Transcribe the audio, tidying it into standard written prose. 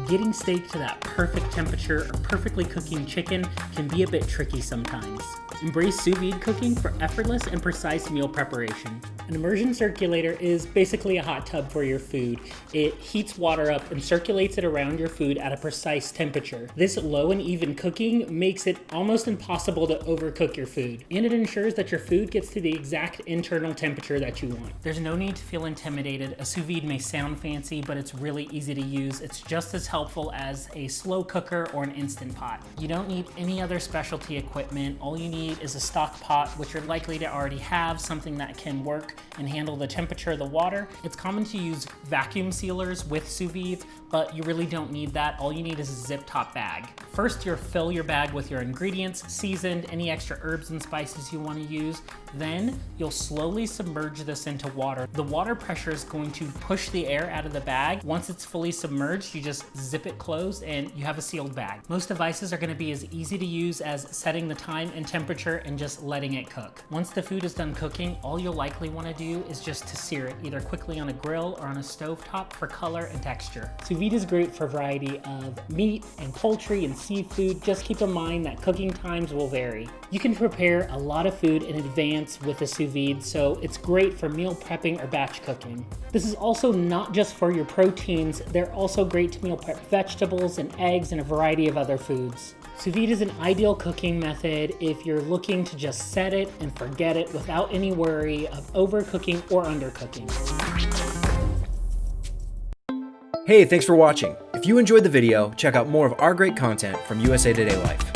Getting steak to that perfect temperature or perfectly cooking chicken can be a bit tricky sometimes. Embrace sous vide cooking for effortless and precise meal preparation. An immersion circulator is basically a hot tub for your food. It heats water up and circulates it around your food at a precise temperature. This low and even cooking makes it almost impossible to overcook your food, and it ensures that your food gets to the exact internal temperature that you want. There's no need to feel intimidated. A sous vide may sound fancy, but it's really easy to use. It's just as helpful as a slow cooker or an Instant Pot. You don't need any other specialty equipment. All you need is a stock pot, which you're likely to already have, something that can work and handle the temperature of the water. It's common to use vacuum sealers with sous vide, but you really don't need that. All you need is a zip top bag. First, you'll fill your bag with your ingredients, seasoned, any extra herbs and spices you want to use. Then you'll slowly submerge this into water. The water pressure is going to push the air out of the bag. Once it's fully submerged, you just zip it closed and you have a sealed bag. Most devices are going to be as easy to use as setting the time and temperature and just letting it cook. Once the food is done cooking, all you'll likely want to do is just to sear it, either quickly on a grill or on a stovetop for color and texture. Sous vide is great for a variety of meat and poultry and seafood. Just keep in mind that cooking times will vary. You can prepare a lot of food in advance with a sous vide, so it's great for meal prepping or batch cooking. This is also not just for your proteins, they're also great to meal prep vegetables and eggs and a variety of other foods. Sous vide is an ideal cooking method if you're looking to just set it and forget it without any worry of overcooking or undercooking. Hey, thanks for watching. If you enjoyed the video, check out more of our great content from USA Today Life.